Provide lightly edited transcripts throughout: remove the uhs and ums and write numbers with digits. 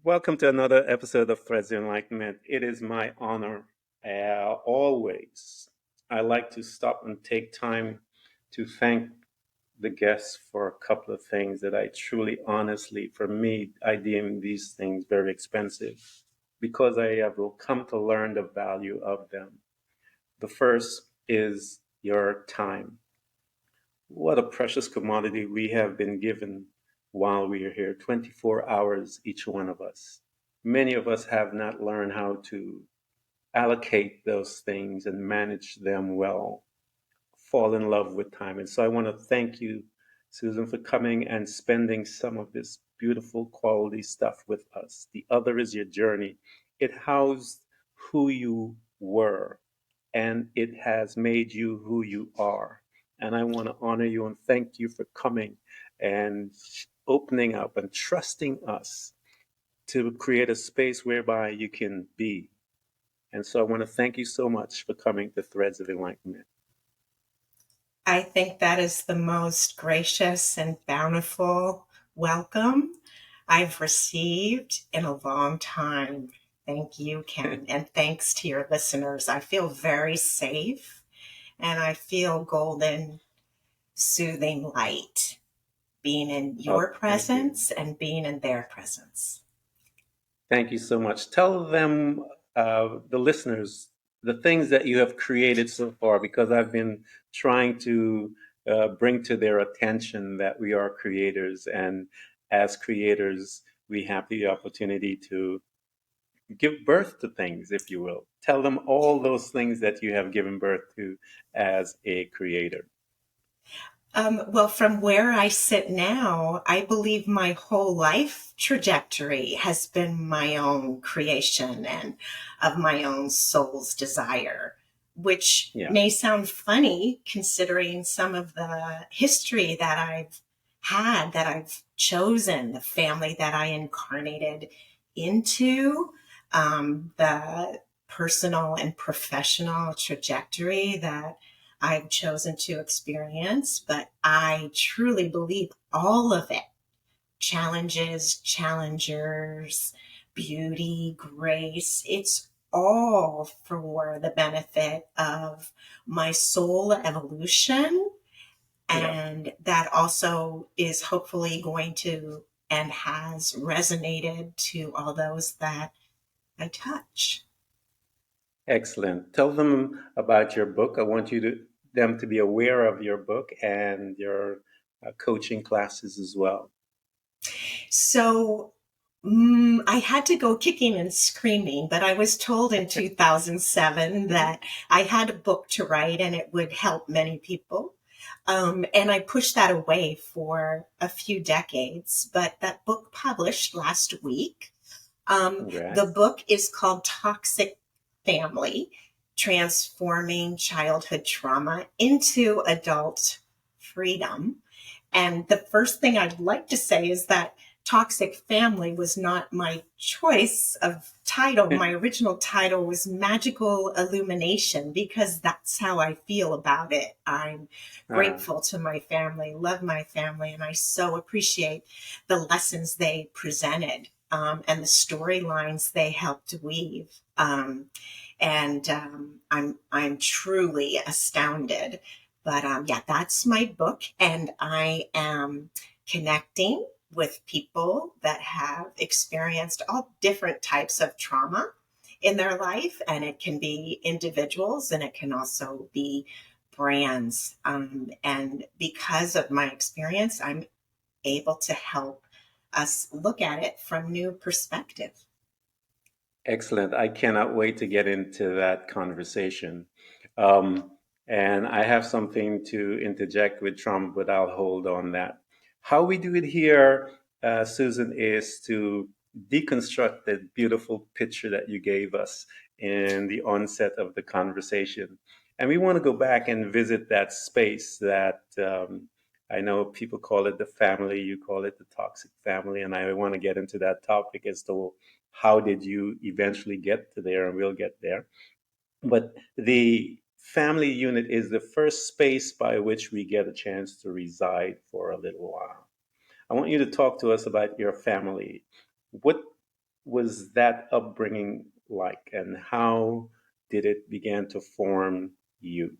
Welcome to another episode of Threads of Enlightenment. It is my honor, always. I like to stop and take time to thank the guests for a couple of things that I truly, honestly, for me, I deem these things very expensive because I have come to learn the value of them. The first is your time. What a precious commodity we have been given while we are here, 24 hours, each one of us. Many of us have not learned how to allocate those things and manage them well, fall in love with time. And so I want to thank you, Susan, for coming and spending some of this beautiful quality stuff with us. The other is your journey. It housed who you were, and it has made you who you are. And I want to honor you and thank you for coming and opening up and trusting us to create a space whereby you can be. And so I want to thank you so much for coming to Threads of Enlightenment. I think that is the most gracious and bountiful welcome I've received in a long time. Thank you, Ken, and thanks to your listeners. I feel very safe and I feel golden, soothing light being in Oh, your thank you. presence and being in their presence. Thank you so much. Tell them, the listeners, the things that you have created so far, because I've been trying to bring to their attention that we are creators. And as creators, we have the opportunity to give birth to things, if you will. Tell them all those things that you have given birth to as a creator. Well, from where I sit now, I believe my whole life trajectory has been my own creation and of my own soul's desire, which Yeah. may sound funny considering some of the history that I've had, that I've chosen, the family that I incarnated into, the personal and professional trajectory that I've chosen to experience, but I truly believe all of it, challenges, challengers, beauty, grace, it's all for the benefit of my soul evolution. Yeah. And that also is hopefully going to and has resonated to all those that I touch. Excellent. Tell them about your book. I want them to be aware of your book and your coaching classes as well. So I had to go kicking and screaming, but I was told in 2007 that I had a book to write and it would help many people. And I pushed that away for a few decades, but that book published last week. The Congrats. book is called Toxic Family, Transforming Childhood Trauma into Adult Freedom. And the first thing I'd like to say is that Toxic Family was not my choice of title. My original title was Magical Illumination because that's how I feel about it. I'm Uh, grateful to my family, love my family, and I so appreciate the lessons they presented, and the storylines they helped weave. I'm truly astounded. But yeah, that's my book, and I am connecting with people that have experienced all different types of trauma in their life, and it can be individuals, and it can also be brands. And because of my experience, I'm able to help us look at it from new perspective. Excellent. I cannot wait to get into that conversation. Um, and I have something to interject with Trump, but I'll hold on that. How we do it here, Susan, is to deconstruct the beautiful picture that you gave us in the onset of the conversation. And we want to go back and visit that space that I know people call it the family, you call it the toxic family. And I want to get into that topic as to how did you eventually get to there, and we'll get there. But the family unit is the first space by which we get a chance to reside for a little while. I want you to talk to us about your family. What was that upbringing like, and how did it begin to form you?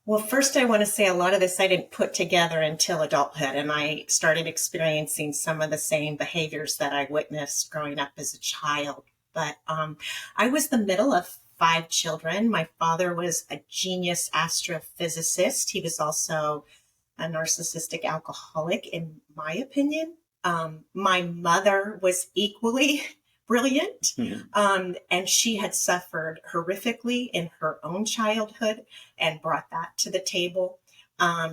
Well, first, I want to say a lot of this I didn't put together until adulthood, and I started experiencing some of the same behaviors that I witnessed growing up as a child. But I was the middle of five children. My father was a genius astrophysicist. He was also a narcissistic alcoholic, in my opinion. My mother was equally brilliant, Mhm. and she had suffered horrifically in her own childhood and brought that to the table.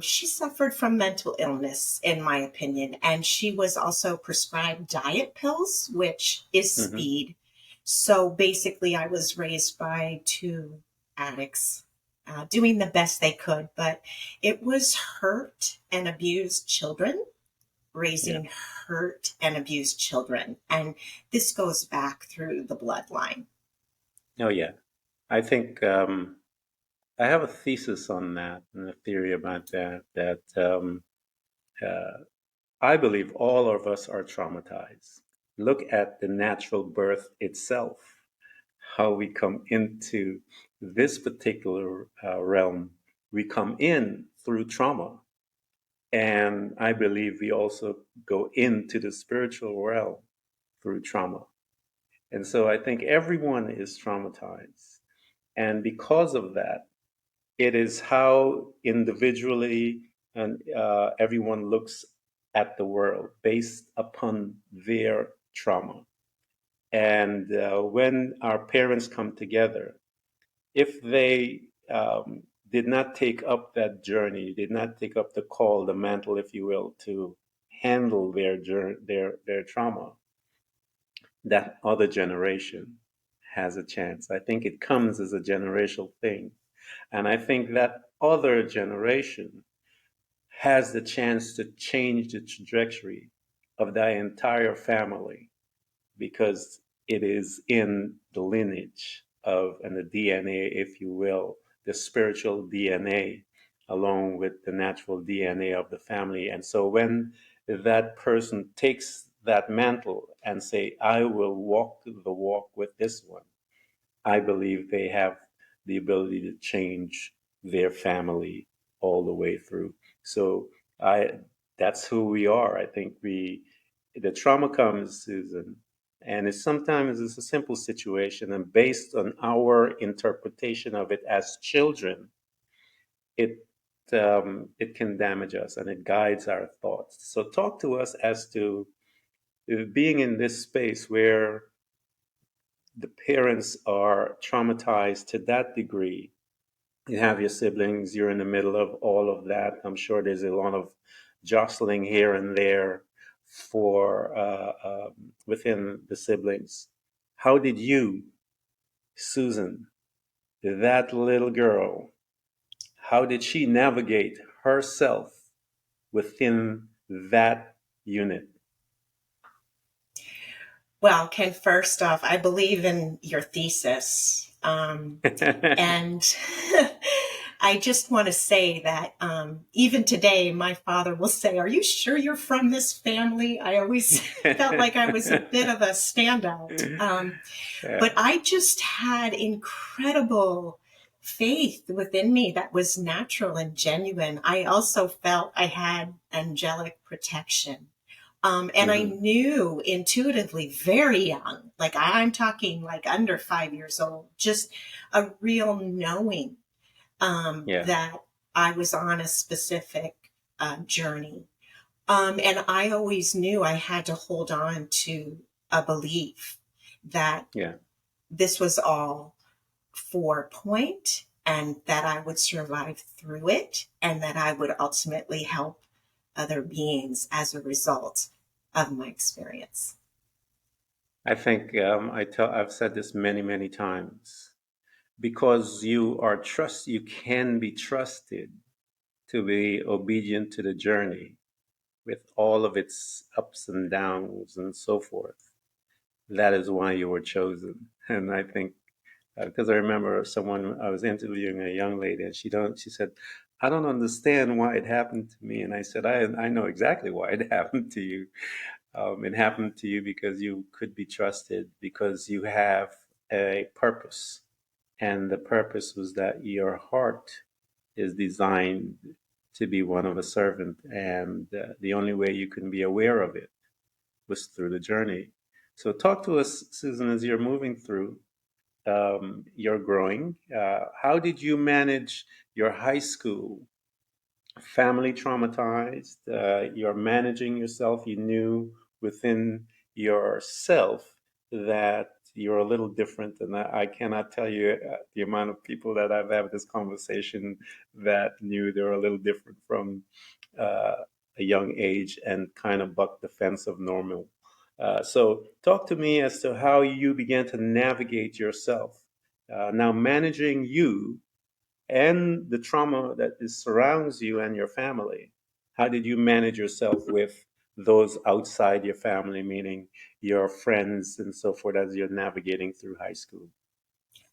She suffered from mental illness, in my opinion, and she was also prescribed diet pills, which is Mhm. speed. So basically, I was raised by two addicts, doing the best they could, but it was hurt and abused children Yeah. raising hurt and abused children. And this goes back through the bloodline. Oh, yeah. I think I have a thesis on that and a theory about that. Uh, I believe all of us are traumatized. Look at the natural birth itself, how we come into this particular realm. We come in through trauma. And I believe we also go into the spiritual realm through trauma. And so I think everyone is traumatized. And because of that, it is how individually and everyone looks at the world based upon their trauma. And when our parents come together, if they did not take up that journey, did not take up the call, the mantle, if you will, to handle their trauma, that other generation has a chance. I think it comes as a generational thing. And I think that other generation has the chance to change the trajectory of that entire family because it is in the lineage of and the DNA, if you will, the spiritual DNA, along with the natural DNA of the family. And so when that person takes that mantle and say, I will walk the walk with this one, I believe they have the ability to change their family all the way through. So I that's who we are. I think the trauma comes, Susan, and it's a simple situation, and based on our interpretation of it as children, it it can damage us and it guides our thoughts. So talk to us as to being in this space where the parents are traumatized to that degree. You have your siblings, you're in the middle of all of that. I'm sure there's a lot of jostling here and there for within the siblings. How did you, Susan, that little girl, how did she navigate herself within that unit? Well, Ken, first off, I believe in your thesis. And I just want to say that even today, my father will say, Are you sure you're from this family? I always felt like I was a bit of a standout. Yeah, But I just had incredible faith within me that was natural and genuine. I also felt I had angelic protection. And I hmm, knew intuitively, very young, like I'm talking like under 5 years old, just a real knowing yeah, that I was on a specific journey. And I always knew I had to hold on to a belief that yeah. this was all for a point and that I would survive through it and that I would ultimately help other beings as a result of my experience. I think I've said this many, many times. Because you can be trusted to be obedient to the journey with all of its ups and downs and so forth. That is why you were chosen. And I think because I remember someone I was interviewing a young lady, and she said, I don't understand why it happened to me. And I said, I know exactly why it happened to you. It happened to you because you could be trusted, because you have a purpose. And the purpose was that your heart is designed to be one of a servant. And the only way you can be aware of it was through the journey. So, talk to us, Susan, as you're moving through, you're growing. How did you manage your high school? Family traumatized, you're managing yourself, you knew within yourself that you're a little different. And I cannot tell you the amount of people that I've had this conversation that knew they were a little different from uh, a young age and kind of bucked the fence of normal. So, talk to me as to how you began to navigate yourself. Now, managing you and the trauma that is, surrounds you and your family. How did you manage yourself with those outside your family, meaning your friends and so forth, as you're navigating through high school?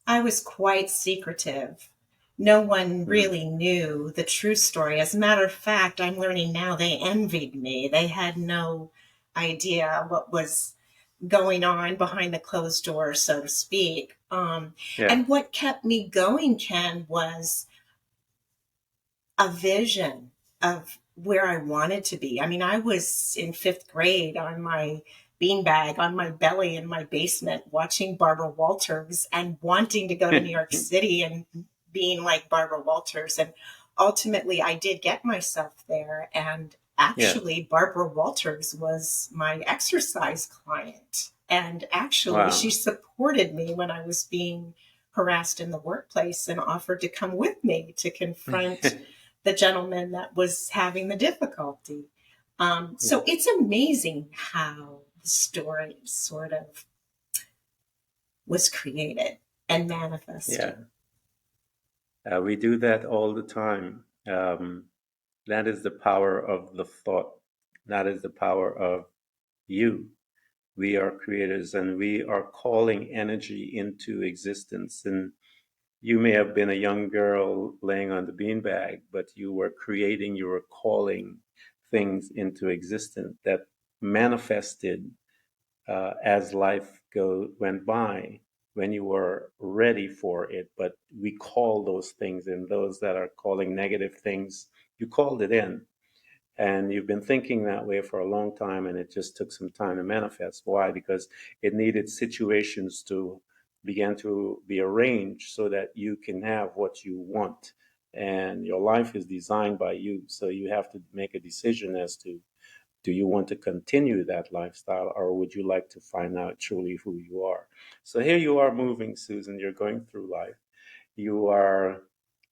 I was quite secretive. No one Mm. really knew the true story. As a matter of fact, I'm learning now they envied me. They had no idea what was going on behind the closed door, so to speak. Yeah. And what kept me going, Ken, was a vision of where I wanted to be. I mean, I was in fifth grade on my beanbag on my belly in my basement watching Barbara Walters and wanting to go to New York City and being like Barbara Walters. And ultimately, I did get myself there. And Yeah. actually, Barbara Walters was my exercise client. And actually, she Wow. supported me when I was being harassed in the workplace and offered to come with me to confront the gentleman that was having the difficulty. Yeah. So it's amazing how the story sort of was created and Yeah. manifested. We do that all the time. That is the power of the thought. That is the power of you. We are creators and we are calling energy into existence. And you may have been a young girl laying on the beanbag, but you were creating, you were calling things into existence that manifested as life went by when you were ready for it. But we call those things, and those that are calling negative things, you called it in. And you've been thinking that way for a long time, and it just took some time to manifest. Why? Because it needed situations to begin to be arranged so that you can have what you want. And your life is designed by you. So you have to make a decision as to, do you want to continue that lifestyle, or would you like to find out truly who you are? So here you are moving, Susan. You're going through life. You are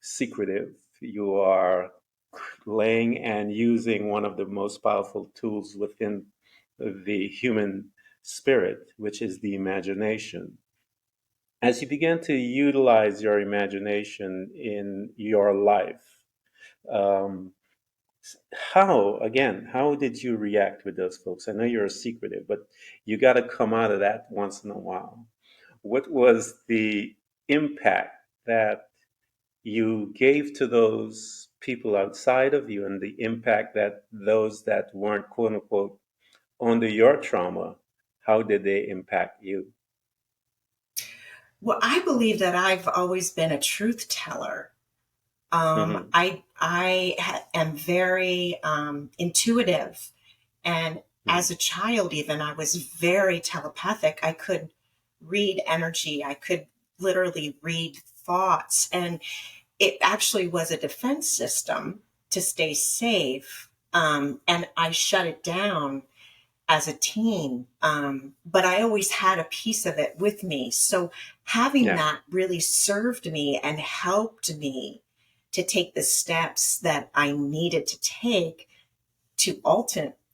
secretive. You are laying and using one of the most powerful tools within the human spirit, which is the imagination. As you begin to utilize your imagination in your life, um, how did you react with those folks? I know you're secretive, but you got to come out of that once in a while. What was the impact that you gave to those people outside of you, and the impact that those that weren't quote unquote under your trauma, how did they impact you? Well, I believe that I've always been a truth teller. Hmm. I am very intuitive, and Hmm. as a child, even I was very telepathic. I could read energy. I could literally read thoughts, and it actually was a defense system to stay safe. And I shut it down as a teen. But I always had a piece of it with me. So having Yeah, that really served me and helped me to take the steps that I needed to take to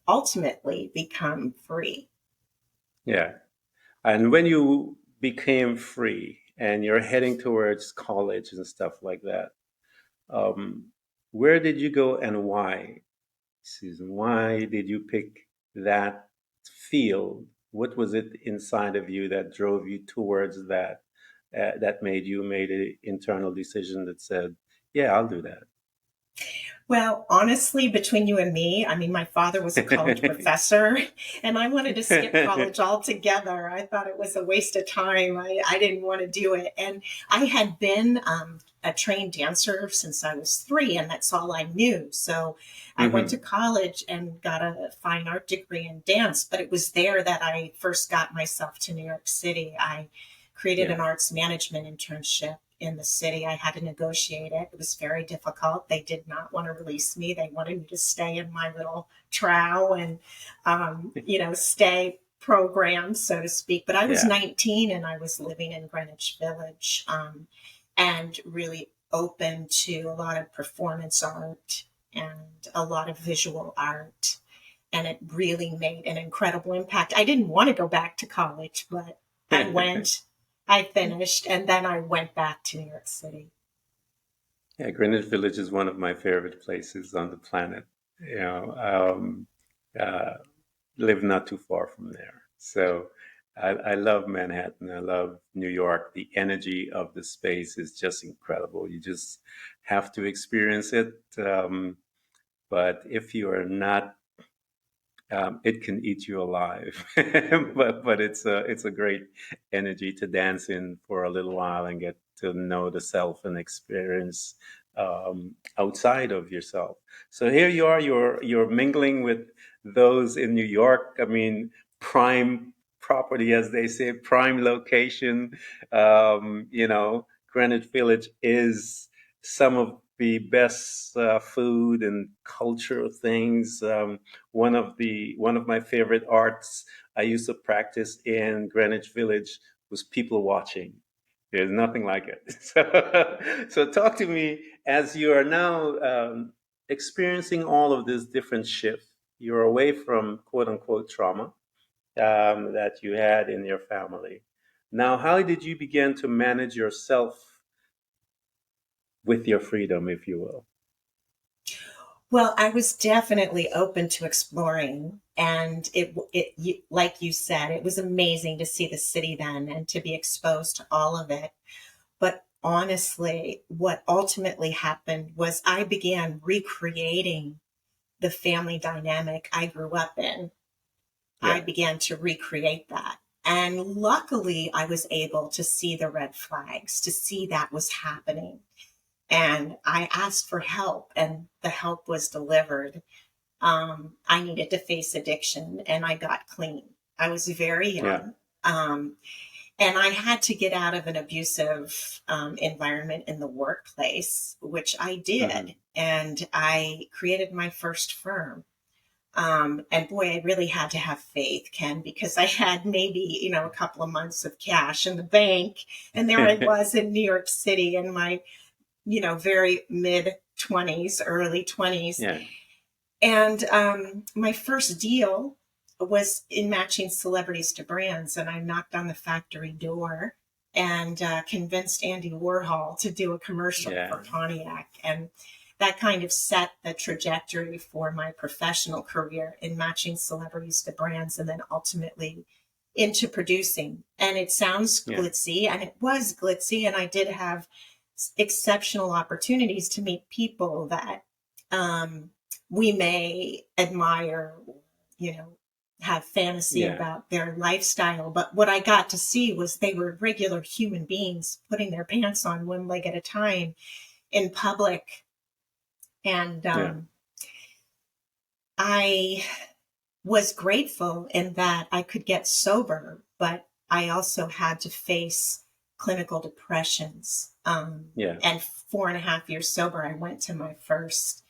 ultimately become free. yeah. And when you became free and you're heading towards college and stuff like that, um, where did you go and why, Susan? Why did you pick that field? What was it inside of you that drove you towards that? That made an internal decision that said, "Yeah, I'll do that." Well, honestly, between you and me, I mean, my father was a college professor, and I wanted to skip college altogether. I thought it was a waste of time. I didn't want to do it. And I had been a trained dancer since I was 3, and that's all I knew. So I went to Hmm. college and got a fine art degree in dance, but it was there that I first got myself to New York City. I created Yeah. an arts management internship in the city. I had to negotiate it. It was very difficult. They did not want to release me. They wanted me to stay in my little trow and, stay programmed, so to speak. But I was Yeah. 19 and I was living in Greenwich Village, and really open to a lot of performance art and a lot of visual art. And it really made an incredible impact. I didn't want to go back to college, but I went, I finished, and then I went back to New York City. Yeah, Greenwich Village is one of my favorite places on the planet. You know, uh, live not too far from there. So I love Manhattan. I love New York. The energy of the space is just incredible. You just have to experience it. But if you are not, it can eat you alive. But it's a great energy to dance in for a little while and get to know the self and experience outside of yourself. So here you are. You're mingling with those in New York. I mean, prime property, as they say, prime location. Greenwich Village is some of the best food and cultural things. One of my favorite arts I used to practice in Greenwich Village was people watching. There's nothing like it. So talk to me as you are now experiencing all of this different shift. You're away from quote unquote trauma that you had in your family. Now, how did you begin to manage yourself with your freedom, if you will? Well, I was definitely open to exploring, and like you said, it was amazing to see the city then and to be exposed to all of it. But honestly, what ultimately happened was I began recreating the family dynamic I grew up in. I Yeah, began to recreate that. And luckily, I was able to see the red flags, to see that was happening. And I asked for help, and the help was delivered. I needed to face addiction, and I got clean. I was very yeah, young. And I had to get out of an abusive environment in the workplace, which I hmm, did. And I created my first firm. And boy, I really had to have faith, Ken, because I had maybe, a couple of months of cash in the bank. And there I was in New York City in my, very mid 20s, early 20s. yeah, And my first deal was in matching celebrities to brands. And I knocked on the factory door and convinced Andy Warhol to do a commercial yeah, for Pontiac. And that kind of set the trajectory for my professional career in matching celebrities to brands and then ultimately into producing. And it sounds yeah, glitzy, and it was glitzy. And I did have exceptional opportunities to meet people that um, we may admire, you know, have fantasy yeah, about their lifestyle. But what I got to see was they were regular human beings putting their pants on one leg at a time in public. And yeah, I was grateful in that I could get sober, but I also had to face clinical depressions. yeah, And 4.5 years sober, I went to my first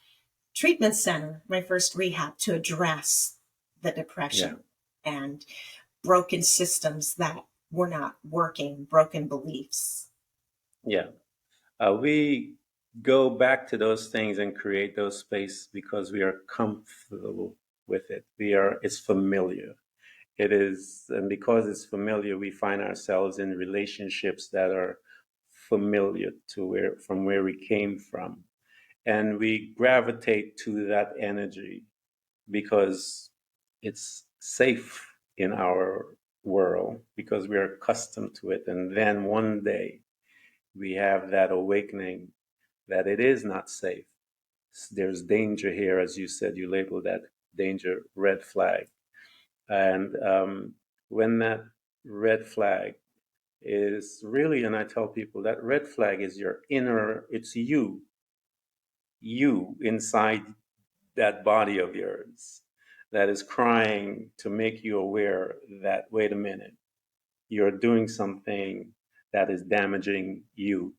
treatment center, my first rehab to address the yeah, depression and broken systems that were not working, broken beliefs. yeah. We go back to those things and create those space because we are comfortable with it. It's familiar. It is, and because it's familiar, we find ourselves in relationships that are familiar to from where we came from. And we gravitate to that energy because it's safe in our world because we are accustomed to it. And then one day we have that awakening that it is not safe. There's danger here, as you said, you labeled that danger red flag. And when that red flag is really, and I tell people that red flag is your inner, it's you inside that body of yours that is crying to make you aware that, wait a minute, you're doing something that is damaging you.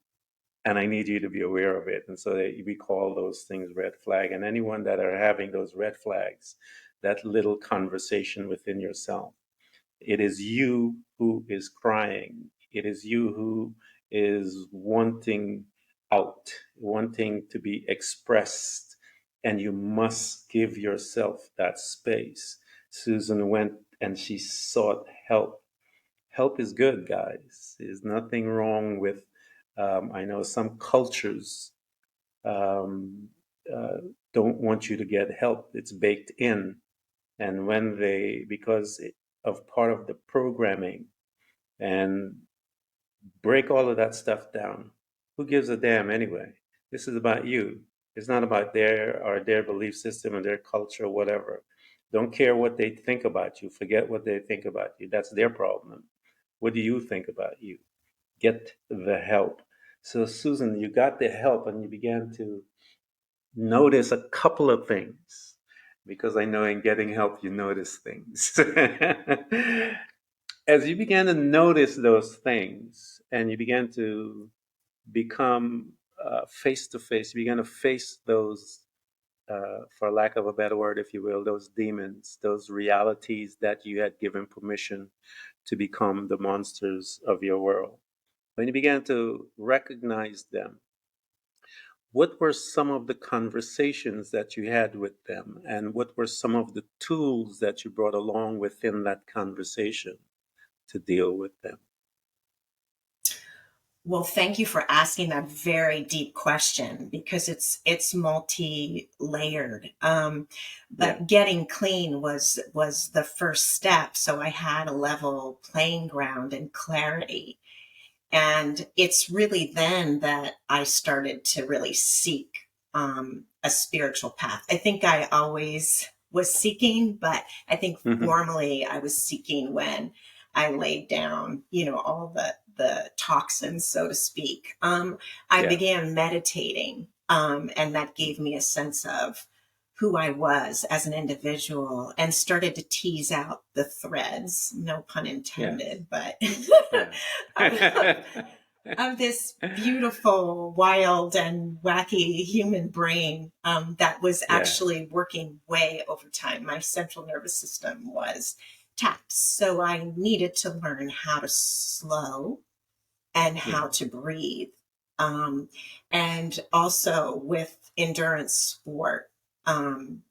And I need you to be aware of it. And so we call those things red flag. And anyone that are having those red flags, that little conversation within yourself, it is you who is crying. It is you who is wanting out, wanting to be expressed, and you must give yourself that space. Susan went and she sought help. Help is good, guys. There's nothing wrong with, I know some cultures um, uh, don't want you to get help. It's baked in. And when they, because of part of the programming, and break all of that stuff down. Who gives a damn anyway? This is about you. It's not about their belief system and their culture or whatever. Don't care what they think about you. Forget what they think about you. That's their problem. What do you think about you? Get the help. So Susan, you got the help and you began to notice a couple of things, because I know in getting help you notice things. As you began to notice those things and you began to become face to face, you began to face those, for lack of a better word, if you will, those demons, those realities that you had given permission to become the monsters of your world. When you began to recognize them, what were some of the conversations that you had with them, and what were some of the tools that you brought along within that conversation to deal with them? Well, thank you for asking that very deep question because it's multi-layered. Yeah. But getting clean was the first step, so I had a level playing ground and clarity. And it's really then that I started to really seek a spiritual path. I think I always was seeking, but I think Hmm. formally I was seeking when I laid down, all the toxins, so to speak. I Yeah. began meditating, and that gave me a sense of who I was as an individual and started to tease out the threads, no pun Yes. intended, but Yeah. of, of this beautiful, wild, and wacky human brain that was Yeah. actually working way over time. My central nervous system was tapped. So I needed to learn how to slow and Yeah. how to breathe. Um, and also with endurance sport, um,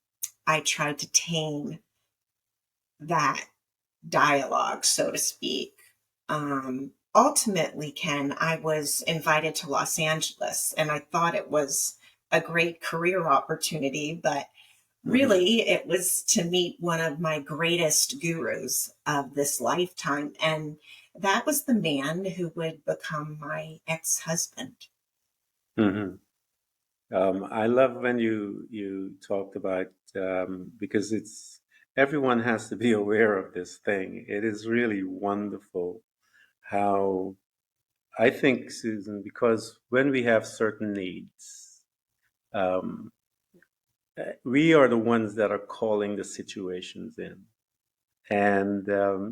I tried to tame that dialogue, so to speak. Ultimately, Ken, I was invited to Los Angeles and I thought it was a great career opportunity, but Hmm. really it was to meet one of my greatest gurus of this lifetime. And that was the man who would become my ex husband. Hmm. I love when you talked about, because it's everyone has to be aware of this thing. It is really wonderful how, I think, Susan, because when we have certain needs, um, we are the ones that are calling the situations in. And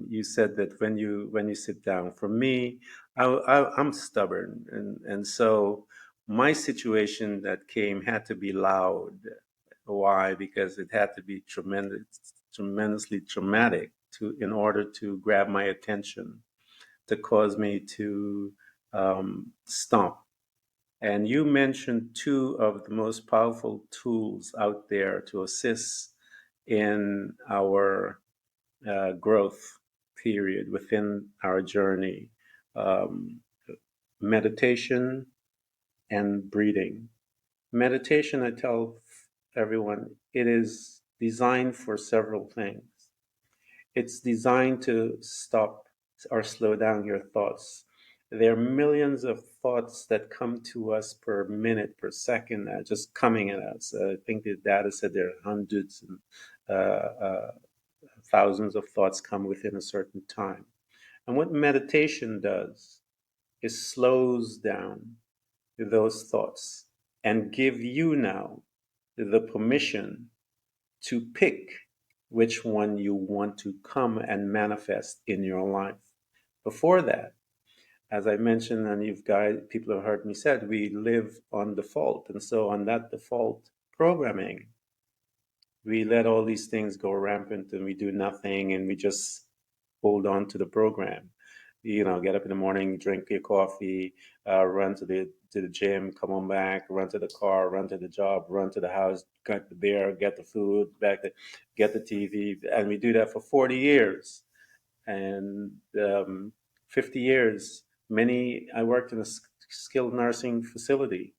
you said that when you sit down, for me, I'm stubborn, and so my situation that came had to be loud. Why? Because it had to be tremendously traumatic to in order to grab my attention, to cause me to stop. And you mentioned two of the most powerful tools out there to assist in our growth period within our journey: um, meditation and breathing. Meditation, I tell everyone, it is designed for several things. It's designed to stop or slow down your thoughts. There are millions of thoughts that come to us per minute, per second, just coming at us. I think the data said there are hundreds and thousands of thoughts come within a certain time. And what meditation does is slows down those thoughts and give you now the permission to pick which one you want to come and manifest in your life. Before that, as I mentioned, and people have heard me said, we live on default. And so on that default programming, we let all these things go rampant and we do nothing and we just hold on to the program. Get up in the morning, drink your coffee, run to the gym, come on back, run to the car, run to the job, run to the house, get the beer, get the food, get the TV, and we do that for 40 years. And 50 years, I worked in a skilled nursing facility.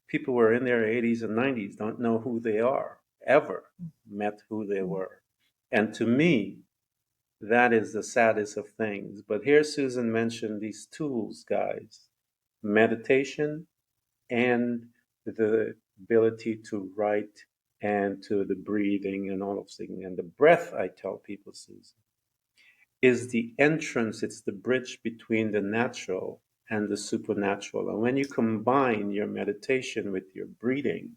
People were in their 80s and 90s, don't know who they are, ever met who they were. And to me, that is the saddest of things. But here Susan mentioned these tools, guys: meditation and the ability to write and to the breathing and all of things. And the breath, I tell people, Susan, is the entrance, it's the bridge between the natural and the supernatural. And when you combine your meditation with your breathing,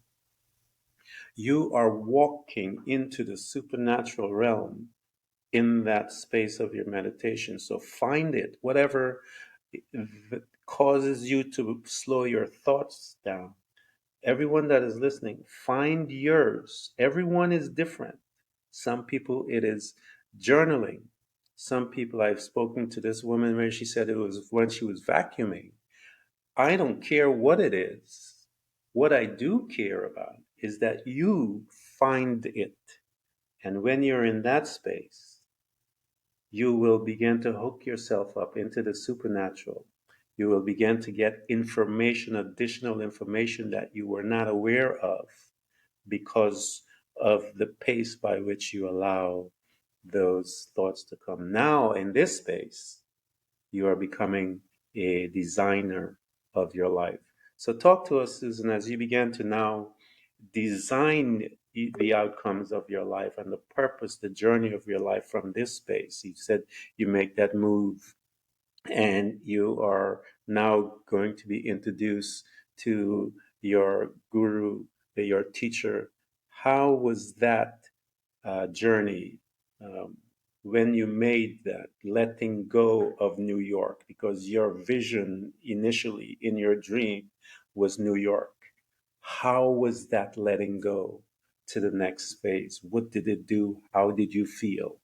you are walking into the supernatural realm in that space of your meditation. So find it, whatever causes you to slow your thoughts down. Everyone that is listening, find yours. Everyone is different. Some people, it is journaling. Some people, I've spoken to this woman where she said it was when she was vacuuming. I don't care what it is. What I do care about is that you find it. And when you're in that space, you will begin to hook yourself up into the supernatural. You will begin to get information, additional information that you were not aware of because of the pace by which you allow those thoughts to come. Now, in this space, you are becoming a designer of your life. So, talk to us, Susan, as you begin to now design the outcomes of your life and the purpose, the journey of your life from this space. You said you make that move and you are now going to be introduced to your guru, your teacher. How was that journey when you made that letting go of New York? Because your vision initially in your dream was New York. How was that letting go to the next phase? What did it do? How did you feel?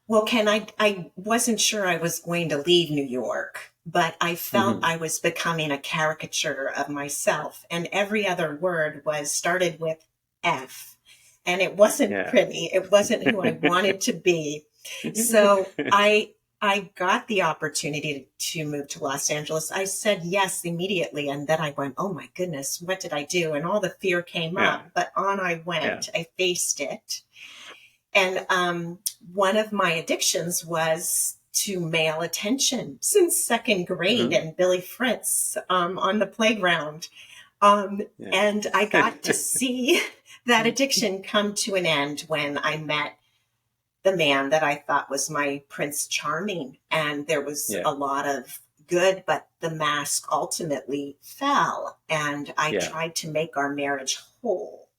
Well, Ken, I wasn't sure I was going to leave New York, but I felt Mm-hmm. I was becoming a caricature of myself. And every other word started with F. And it wasn't Yeah. pretty. It wasn't who I wanted to be. So I got the opportunity to move to Los Angeles. I said yes immediately. And then I went, oh my goodness, what did I do? And all the fear came Yeah. up, but on I Yeah. went. I faced it. And one of my addictions was to male attention since second grade Mm-hmm. and Billy Fritz on the playground. Yeah. And I got to see that addiction come to an end when I met the man that I thought was my Prince Charming. And there was Yeah. a lot of good, but the mask ultimately fell. And I Yeah. tried to make our marriage whole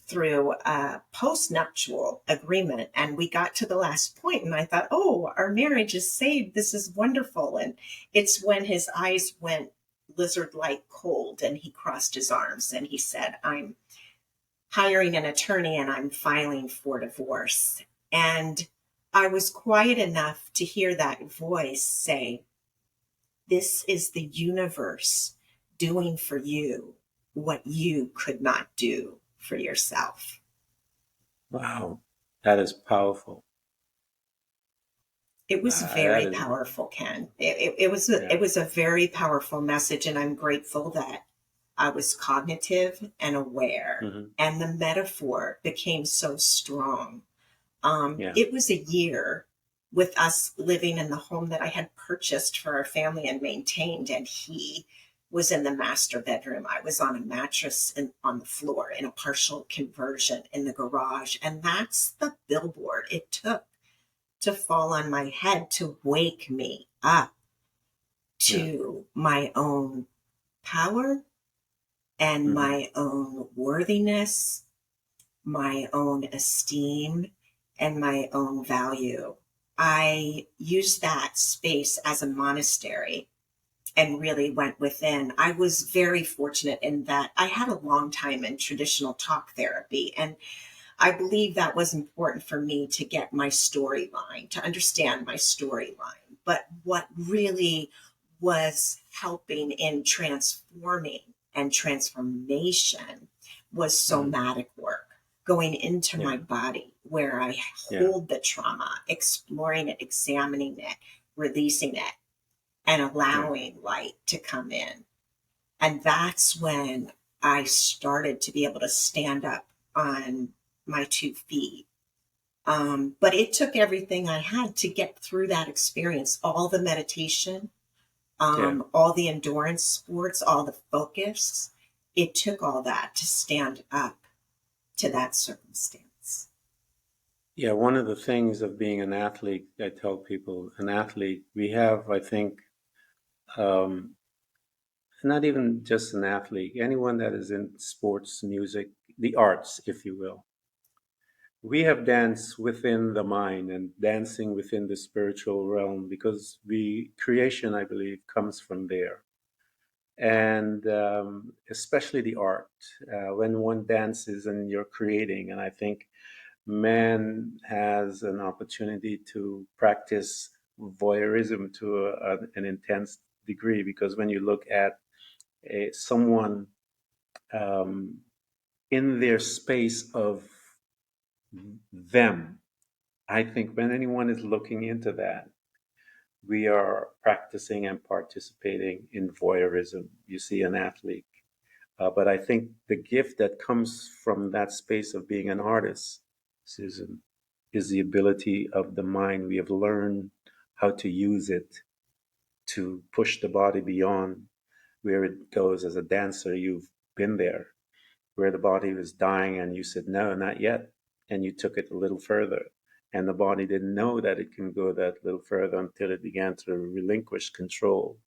through a postnuptial agreement. And we got to the last point, and I thought, oh, our marriage is saved. This is wonderful. And it's when his eyes went lizard-like cold and he crossed his arms and he said, I'm hiring an attorney and I'm filing for divorce. And I was quiet enough to hear that voice say, this is the universe doing for you what you could not do for yourself. Wow. That is powerful. It was That very is, powerful, Ken. It yeah. was a very powerful message, and I'm grateful that I was cognitive and aware, Mm-hmm. and the metaphor became so strong. Yeah. It was a year with us living in the home that I had purchased for our family and maintained. And he was in the master bedroom. I was on a mattress on the floor in a partial conversion in the garage. And that's the billboard it took to fall on my head to wake me up Yeah. to my own power and Hmm. my own worthiness, my own esteem, and my own value. I used that space as a monastery and really went within. I was very fortunate in that I had a long time in traditional talk therapy. And I believe that was important for me to get my storyline, to understand my storyline. But what really was helping in transforming and transformation was Hmm. somatic work, going into Yeah. my body where I Yeah. hold the trauma, exploring it, examining it, releasing it, and Yeah. allowing light to come in. And that's when I started to be able to stand up on my 2 feet. But it took everything I had to get through that experience, all the meditation, Yeah. all the endurance sports, all the focus. It took all that to stand up to that circumstance. Yeah. One of the things of being an athlete, I tell people, an athlete, we have, I think, um, not even just an athlete, anyone that is in sports, music, the arts, if you will. We have danced within the mind and dancing within the spiritual realm because we creation, I believe, comes from there. And especially the art, when one dances and you're creating. And I think man has an opportunity to practice voyeurism to an intense degree because when you look at someone um, in their space of them, I think when anyone is looking into that, we are practicing and participating in voyeurism. You see an athlete. But I think the gift that comes from that space of being an artist, Susan, is the ability of the mind. We have learned how to use it to push the body beyond where it goes. As a dancer, you've been there, where the body was dying and you said, no, not yet. And you took it a little further. And the body didn't know that it can go that little further until it began to relinquish control,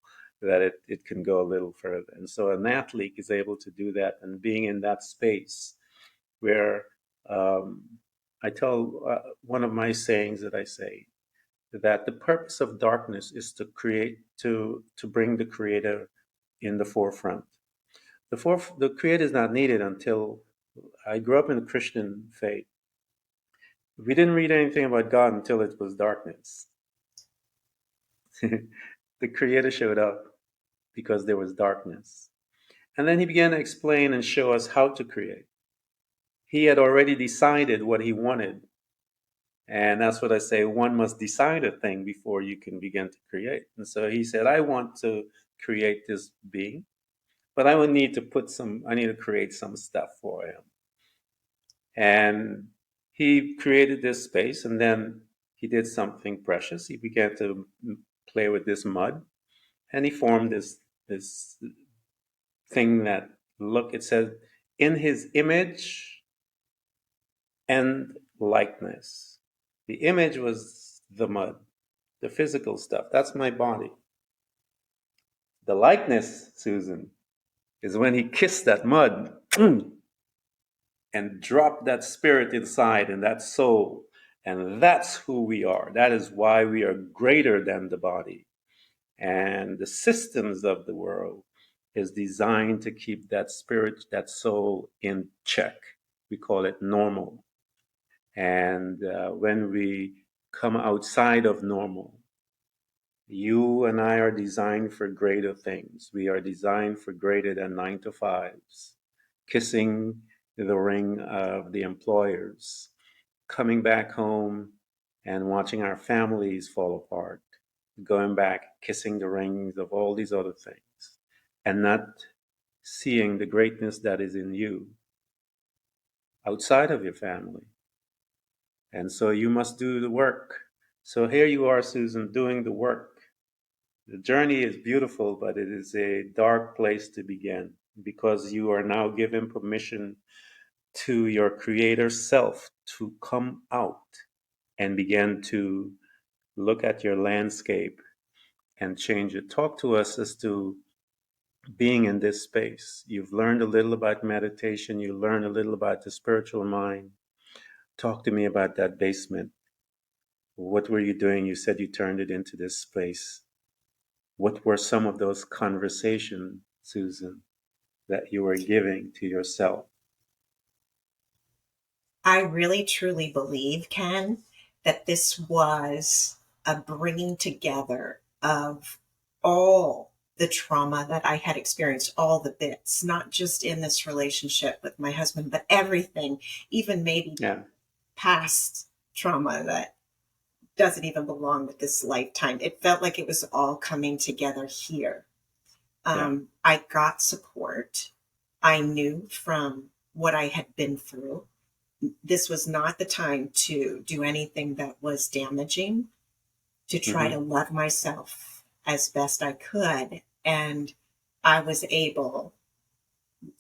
that it can go a little further. And so an athlete is able to do that. And being in that space where um, I tell one of my sayings that I say that the purpose of darkness is to create, to bring the creator in the forefront. The creator is not needed until I grew up in the Christian faith. We didn't read anything about God until it was darkness. The creator showed up because there was darkness. And then he began to explain and show us how to create. He had already decided what he wanted. And that's what I say one must decide a thing before you can begin to create. And so he said, I want to create this being, but I will need to I need to create some stuff for him. And he created this space, and then he did something precious. He began to play with this mud, and he formed this thing that look. It says, "In his image and likeness." The image was the mud, the physical stuff. That's my body. The likeness, Susan, is when he kissed that mud and drop that spirit inside and that soul. And that's who we are. That is why we are greater than the body. And the systems of the world is designed to keep that spirit, that soul in check. We call it normal. And when we come outside of normal, you and I are designed for greater things. We are designed for greater than 9 to 5s, kissing the ring of the employers, coming back home and watching our families fall apart, going back, kissing the rings of all these other things, and not seeing the greatness that is in you outside of your family. And so you must do the work. So here you are, Susan, doing the work. The journey is beautiful, but it is a dark place to begin because you are now given permission to your creator self to come out and begin to look at your landscape and change it. Talk to us as to being in this space. You've learned a little about meditation, you learned a little about the spiritual mind. Talk to me about that basement. What were you doing? You said you turned it into this place. What were some of those conversations, Susan, that you were giving to yourself? I really truly believe, Ken, that this was a bringing together of all the trauma that I had experienced, all the bits, not just in this relationship with my husband, but everything, even maybe Yeah, past trauma that doesn't even belong with this lifetime. It felt like it was all coming together here. yeah. I got support. I knew from what I had been through, this was not the time to do anything that was damaging, to try to Mm-hmm. love myself as best I could. And I was able,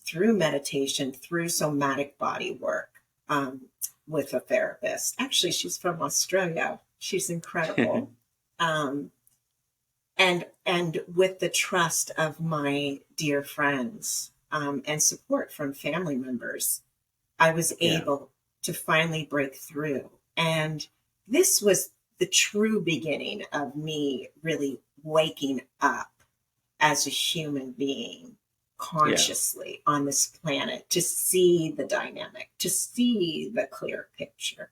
through meditation, through somatic body work, um, with a therapist. Actually, she's from Australia. She's incredible. Um, and with the trust of my dear friends, and support from family members, I was Yeah, able to finally break through. And this was the true beginning of me really waking up as a human being yeah. consciously on this planet to see the dynamic, to see the clear picture.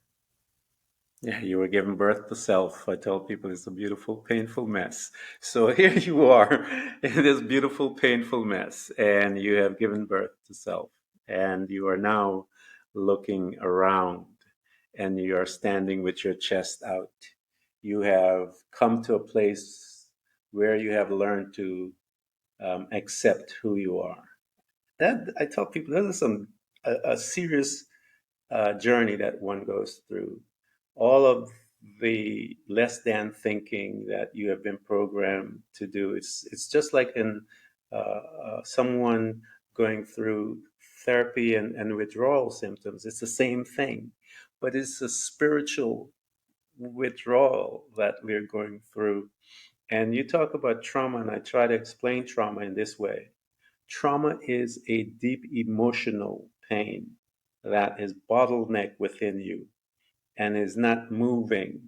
Yeah, you were giving birth to self. I tell people it's a beautiful, painful mess. So here you are in this beautiful, painful mess, and you have given birth to self. And you are now looking around and you are standing with your chest out. You have come to a place where you have learned to accept who you are. That I tell people that is a serious journey that one goes through. All of the less than thinking that you have been programmed to do. It's just like in someone going through therapy and withdrawal symptoms. It's the same thing, but it's a spiritual withdrawal that we're going through. And you talk about trauma, and I try to explain trauma in this way. Trauma is a deep emotional pain that is bottlenecked within you and is not moving.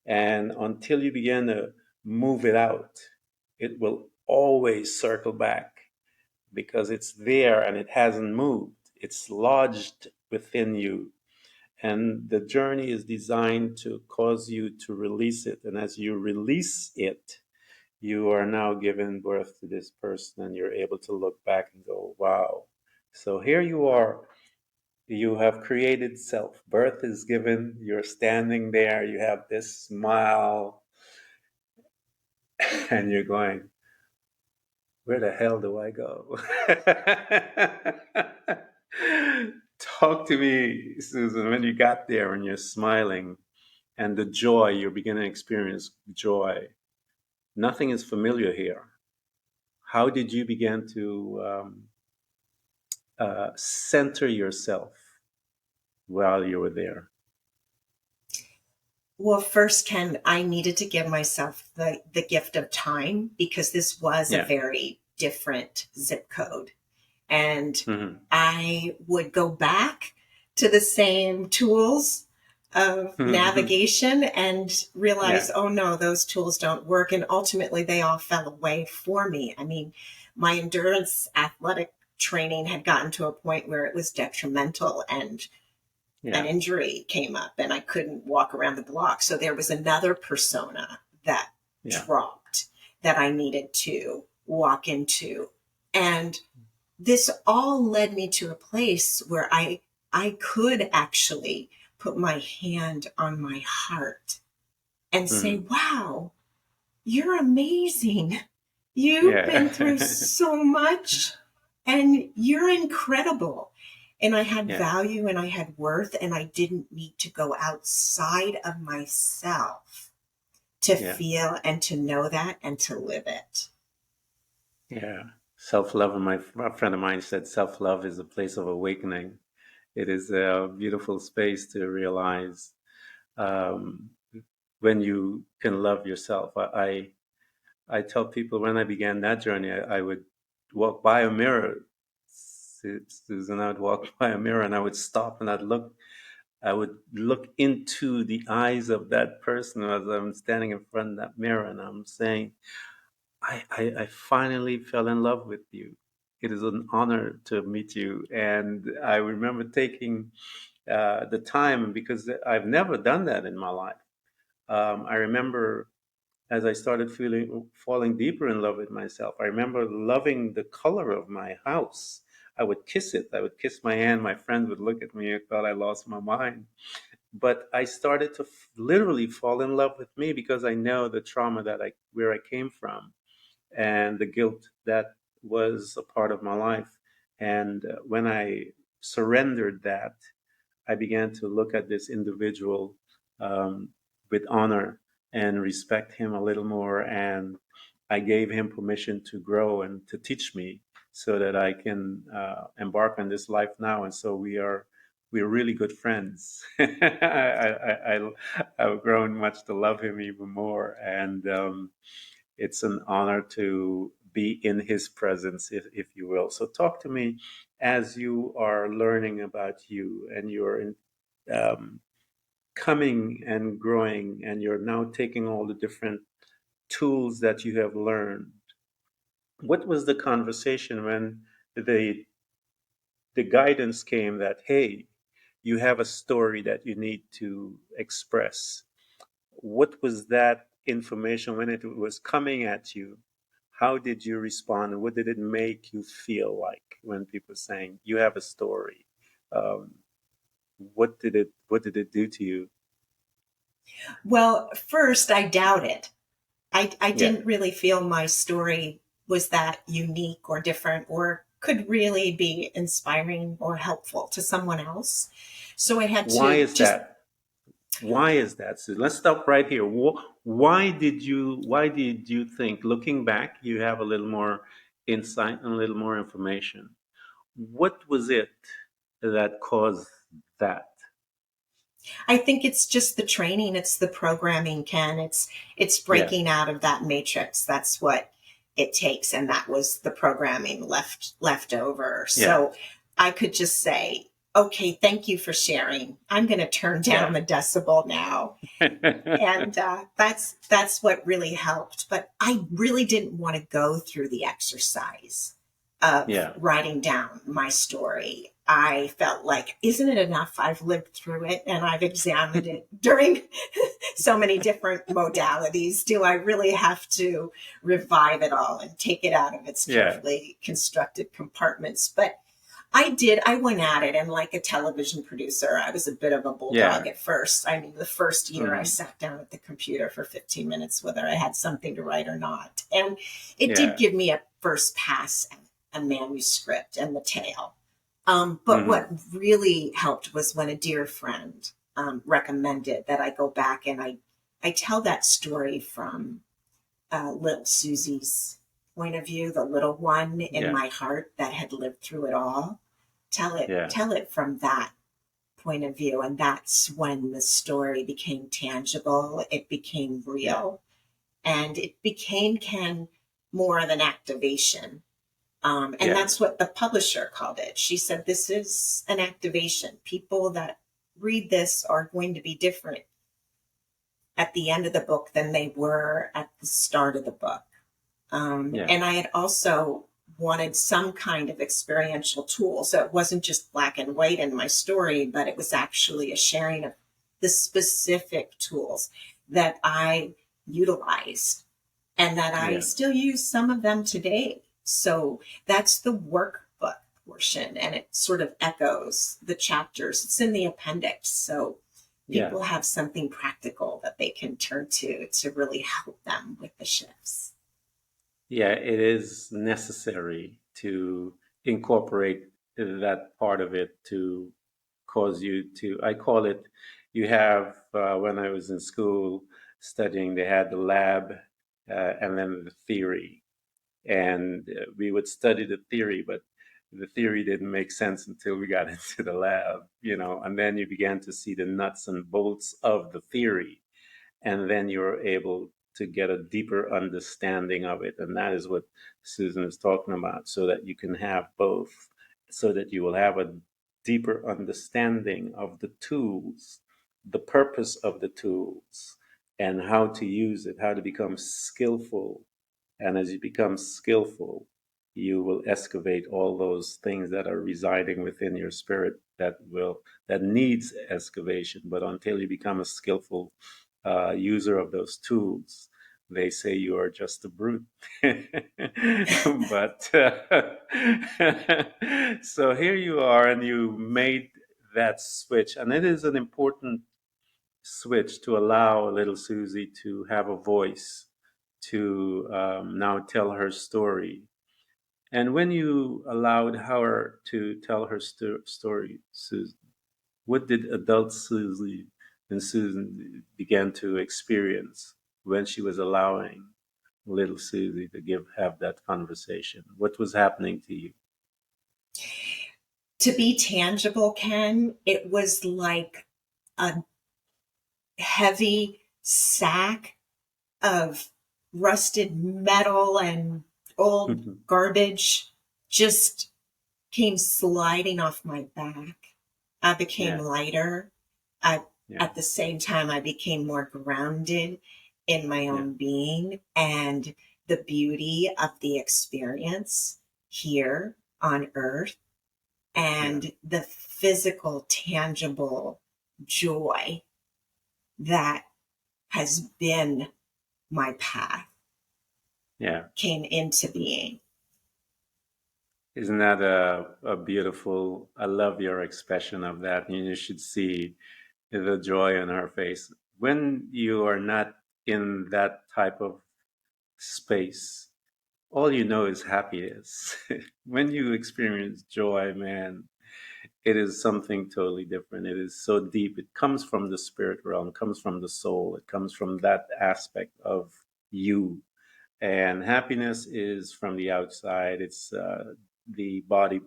And until you begin to move it out, it will always circle back because it's there and it hasn't moved. It's lodged within you. And the journey is designed to cause you to release it. And as you release it, you are now giving birth to this person and you're able to look back and go, wow. So here you are. You have created self. Birth is given. You're standing there. You have this smile, and you're going, where the hell do I go? Talk to me, Susan, when you got there and you're smiling and the joy, you're beginning to experience joy. Nothing is familiar here. How did you begin to center yourself while you were there? Well, first, Ken, I needed to give myself the gift of time because this was a Yeah. very different zip code. And Hmm. I would go back to the same tools of navigation and Yeah. realize, oh no, those tools don't work. And ultimately, they all fell away for me. I mean, my endurance athletic training had gotten to a point where it was detrimental, and an Yeah. injury came up and I couldn't walk around the block. So there was another persona that Yeah. dropped that I needed to walk into. And this all led me to a place where I could actually put my hand on my heart and say, Hmm. wow, you're amazing. You've been through Yeah. so much and you're incredible. And I had Yeah. value and I had worth, and I didn't need to go outside of myself to Yeah. feel and to know that and to live it. Yeah. Self love. And a friend of mine said self love is a place of awakening. It is a beautiful space to realize um, when you can love yourself. I tell people when I began that journey, I would walk by a mirror, Susan. I would walk by a mirror and I would stop and I would look into the eyes of that person as I'm standing in front of that mirror and I'm saying, I finally fell in love with you. It is an honor to meet you. And I remember taking the time because I've never done that in my life. I remember as I started falling deeper in love with myself, I remember loving the color of my house. I would kiss it. I would kiss my hand. My friends would look at me and thought I lost my mind. But I started to literally fall in love with me because I know the trauma where I came from and the guilt that was a part of my life. And when I surrendered that, I began to look at this individual um, with honor and respect him a little more. And I gave him permission to grow and to teach me so that I can embark on this life now. And so we're really good friends. I've grown much to love him even more. And it's an honor to be in his presence, if you will. So talk to me as you are learning about you and you're um, coming and growing, and you're now taking all the different tools that you have learned. What was the conversation when the the guidance came that, hey, you have a story that you need to express? What was that information when it was coming at you? How did you respond? What did it make you feel like when people saying you have a story? Um, what did it do to you? Well, first, I doubted. I Yeah. didn't really feel my story was that unique or different or could really be inspiring or helpful to someone else. So I had Why to is just, that? Why is that? So let's stop right here. Why did you think, looking back, you have a little more insight and a little more information? What was it that caused that? I think it's just the training, it's the programming, Ken. It's Yeah. breaking out of that matrix. That's what it takes. And that was the programming left over. Yeah. So I could just say, okay, thank you for sharing. I'm going to turn down Yeah. the decibel now. And that's what really helped. But I really didn't want to go through the exercise of Yeah. writing down my story. I felt like, isn't it enough? I've lived through it and I've examined it during so many different modalities. Do I really have to revive it all and take it out of its Yeah. carefully constructed compartments? But I did. I went at it, and like a television producer, I was a bit of a bulldog Yeah. at first. I mean, the first year I Hmm. sat down at the computer for 15 minutes, whether I had something to write or not. And it did Yeah. give me a first pass at a manuscript and the tale. But what Hmm. really helped was when a dear friend recommended that I go back and I tell that story from little Susie's point of view, the little one in Yeah. my heart that had lived through it all. Yeah. Tell it from that point of view. And that's when the story became tangible. It became Yeah. real. And it became, Ken, more of an activation. And Yeah. that's what the publisher called it. She said, this is an activation. People that read this are going to be different at the end of the book than they were at the start of the book. Yeah. And I had also wanted some kind of experiential tool. So it wasn't just black and white in my story, but it was actually a sharing of the specific tools that I utilized and that I Yeah. still use some of them today. So that's the workbook portion, and it sort of echoes the chapters. It's in the appendix. So Yeah. people have something practical that they can turn to really help them with the shifts. Yeah, it is necessary to incorporate that part of it to cause you to, I call it, you have, when I was in school, studying. They had the lab and then the theory. And we would study the theory, but the theory didn't make sense until we got into the lab, and then you began to see the nuts and bolts of the theory. And then you're able to get a deeper understanding of it. And that is what Susan is talking about, so that you can have both, so that you will have a deeper understanding of the tools, the purpose of the tools, and how to use it, how to become skillful. And as you become skillful, you will excavate all those things that are residing within your spirit that needs excavation. But until you become a skillful user of those tools, they say you are just a brute. But so here you are, and you made that switch, and it is an important switch to allow little Susie to have a voice, to now tell her story. And when you allowed her to tell her story, Susan, what did adult Susie and Susan began to experience when she was allowing little Susie to have that conversation? What was happening to you? To be tangible, Ken, it was like a heavy sack of rusted metal and old garbage just came sliding off my back. I became lighter. At the same time, I became more grounded in my own being and the beauty of the experience here on Earth, and the physical, tangible joy that has been my path came into being. Isn't that a beautiful, I love your expression of that. You should see the joy in her face. When you are not in that type of space, all you know is happiness. When you experience joy, man, it is something totally different. It is so deep. It comes from the spirit realm, comes from the soul. It comes from that aspect of you. And happiness is from the outside. It's the body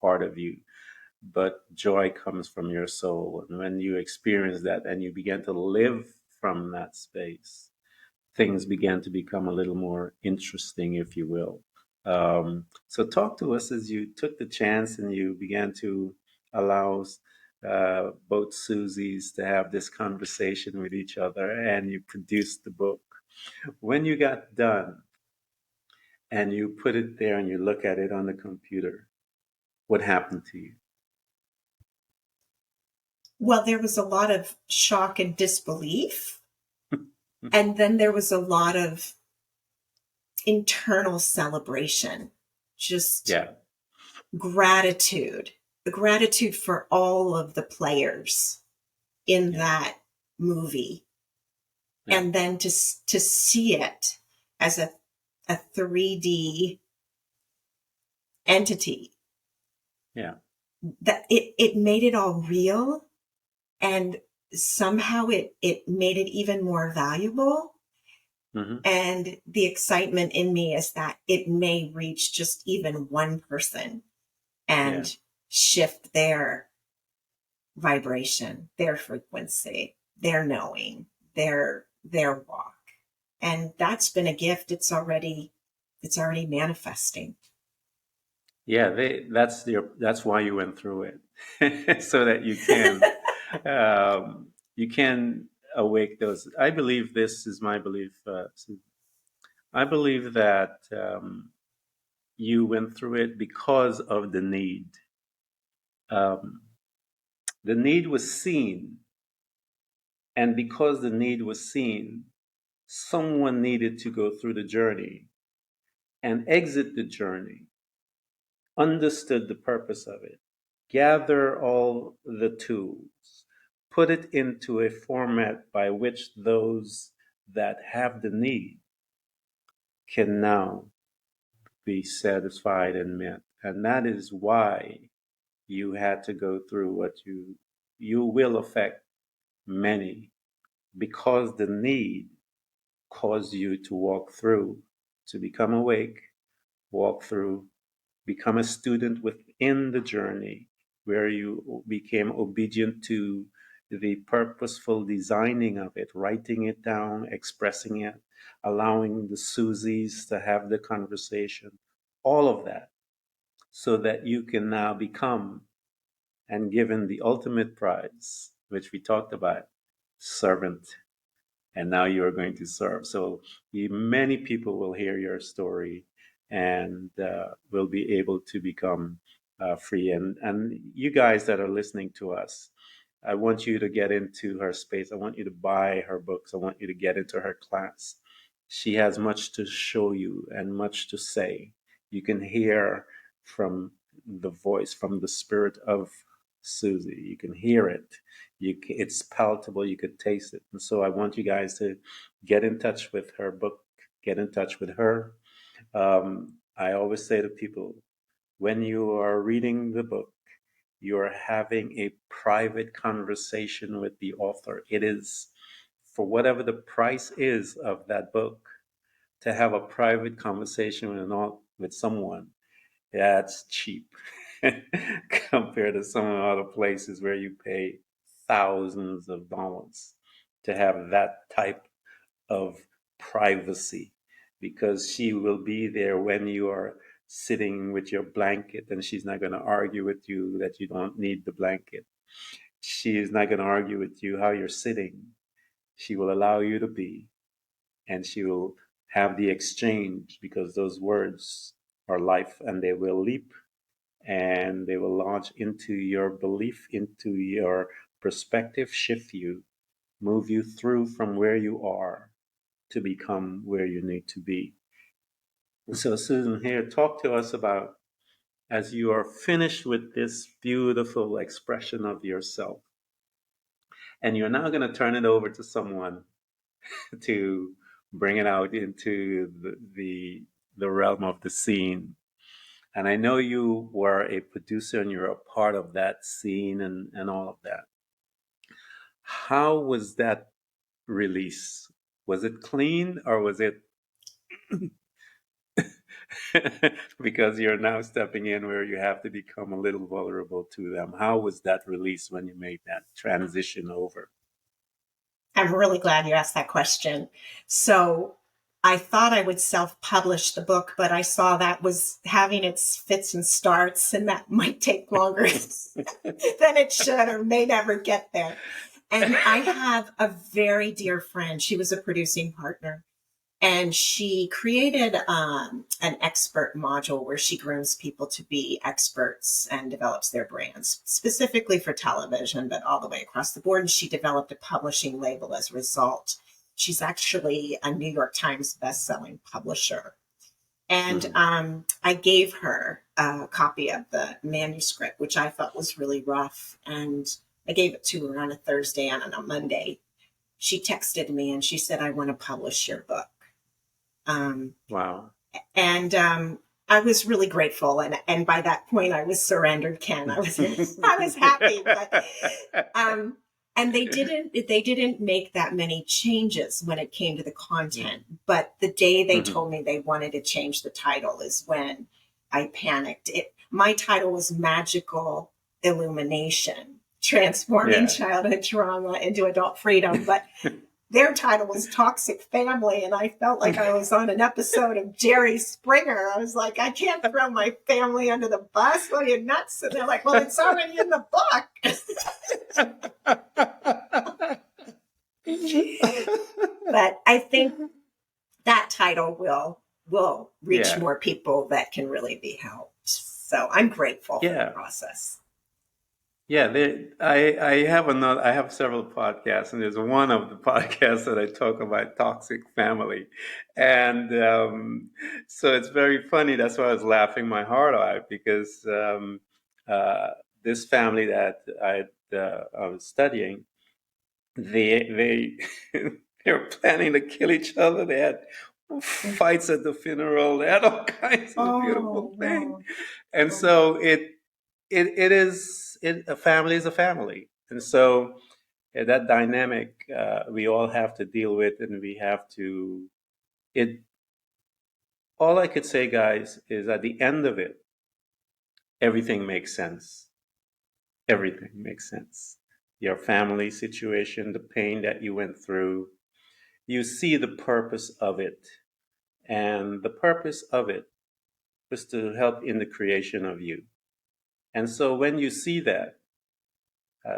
part of you. But joy comes from your soul. And when you experience that and you begin to live from that space, things began to become a little more interesting, if you will. So talk to us as you took the chance and you began to allow both Susies to have this conversation with each other, and you produced the book. When you got done and you put it there and you look at it on the computer, what happened to you? Well, there was a lot of shock and disbelief. And then there was a lot of internal celebration, just gratitude, the gratitude for all of the players in that movie. And then to see it as a 3D entity. That it made it all real, and somehow it made it even more valuable. And the excitement in me is that it may reach just even one person and shift their vibration, their frequency, their knowing, their walk. And that's been a gift. It's already manifesting. Yeah, that's why you went through it, so that you can awake those. I believe, this is my belief. I believe that you went through it because of the need. The need was seen, and because the need was seen, someone needed to go through the journey and exit the journey, understood the purpose of it, gather all the tools, put it into a format by which those that have the need can now be satisfied and met. And that is why you had to go through what you will affect many, because the need cause you to walk through, to become awake, walk through, become a student within the journey where you became obedient to the purposeful designing of it, writing it down, expressing it, allowing the Susies to have the conversation, all of that, so that you can now become and given the ultimate prize, which we talked about, servant. And now you are going to serve. So many people will hear your story and will be able to become free. And you guys that are listening to us, I want you to get into her space. I want you to buy her books. I want you to get into her class. She has much to show you and much to say. You can hear from the voice, from the spirit of Susie. You can hear it. It's palatable. You could taste it. And so I want you guys to get in touch with her book, get in touch with her. I always say to people, when you are reading the book, you are having a private conversation with the author. It is, for whatever the price is of that book, to have a private conversation with someone, that's cheap compared to some other places where you pay thousands of dollars to have that type of privacy, because she will be there when you are sitting with your blanket, and she's not going to argue with you that you don't need the blanket. She is not going to argue with you how you're sitting. She will allow you to be, and she will have the exchange, because those words are life, and they will leap and they will launch into your belief, into your perspective, shift you, move you through from where you are to become where you need to be. So, Susan, here, talk to us about, as you are finished with this beautiful expression of yourself, and you're now going to turn it over to someone to bring it out into the realm of the scene. And I know you were a producer and you're a part of that scene and all of that. How was that release? Was it clean, or was it because you're now stepping in where you have to become a little vulnerable to them? How was that release when you made that transition over? I'm really glad you asked that question. So I thought I would self-publish the book, but I saw that was having its fits and starts, and that might take longer than it should, or may never get there. And I have a very dear friend. She was a producing partner, and she created an expert module where she grooms people to be experts and develops their brands, specifically for television, but all the way across the board. And she developed a publishing label as a result. She's actually a New York Times bestselling publisher. And I gave her a copy of the manuscript, which I thought was really rough. And I gave it to her on a Thursday, and on a Monday, she texted me and she said, "I want to publish your book." Wow. And I was really grateful, and by that point, I was surrendered, Ken. I was happy, but and they didn't make that many changes when it came to the content. But the day they told me they wanted to change the title is when I panicked. My title was Magical Illumination: Transforming Childhood Trauma into Adult Freedom, but their title was Toxic Family, and I felt like I was on an episode of Jerry Springer. I was like, I can't throw my family under the bus. What are you, nuts? And they're like, well, it's already in the book. But I think that title will reach more people that can really be helped. So I'm grateful for the process. Yeah, I have several podcasts, and there's one of the podcasts that I talk about toxic family, and so it's very funny. That's why I was laughing my heart out, because this family that I was studying, they they were planning to kill each other. They had fights at the funeral. They had all kinds of beautiful things, and so a family is a family, and so that dynamic we all have to deal with, and we have to. It. All I could say, guys, is at the end of it, everything makes sense. Everything makes sense. Your family situation, the pain that you went through, you see the purpose of it. And the purpose of it was to help in the creation of you. And so when you see that,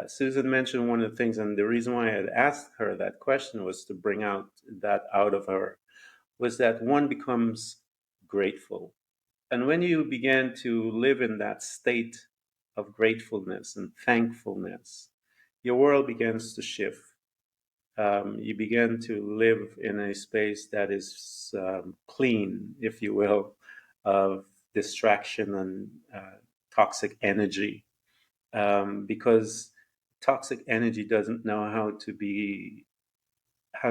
Susan mentioned one of the things, and the reason why I had asked her that question was to bring out that out of her, was that one becomes grateful. And when you begin to live in that state of gratefulness and thankfulness, your world begins to shift. You begin to live in a space that is clean, if you will, of distraction and toxic energy. Because toxic energy doesn't know how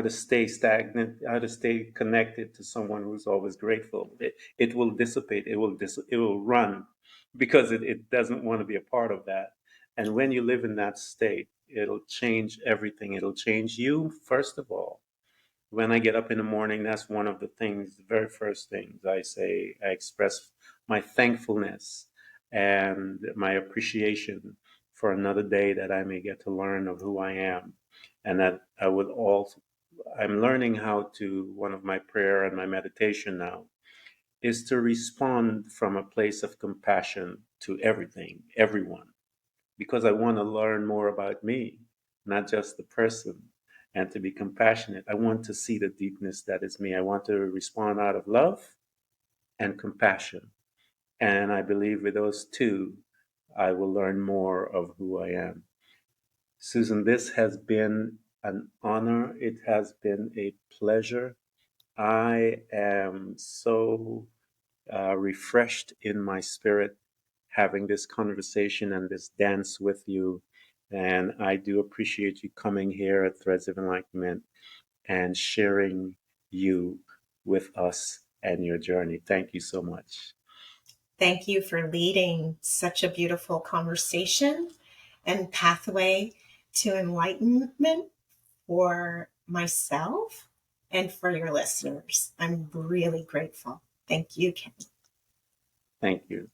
to stay stagnant, how to stay connected to someone who's always grateful. It will dissipate. It will run because it doesn't want to be a part of that. And when you live in that state, it'll change everything. It'll change you, first of all. When I get up in the morning, that's one of the things, the very first things I say. I express my thankfulness and my appreciation for another day that I may get to learn of who I am. And that I would also, I'm learning how to, one of my prayer and my meditation now is to respond from a place of compassion to everything, everyone, because I want to learn more about me, not just the person, and to be compassionate. I want to see the deepness that is me. I want to respond out of love and compassion. And I believe with those two, I will learn more of who I am. Susan, this has been an honor. It has been a pleasure. I am so refreshed in my spirit having this conversation and this dance with you. And I do appreciate you coming here at Threads of Enlightenment and sharing you with us and your journey. Thank you so much. Thank you for leading such a beautiful conversation and pathway to enlightenment for myself and for your listeners. I'm really grateful. Thank you, Ken. Thank you.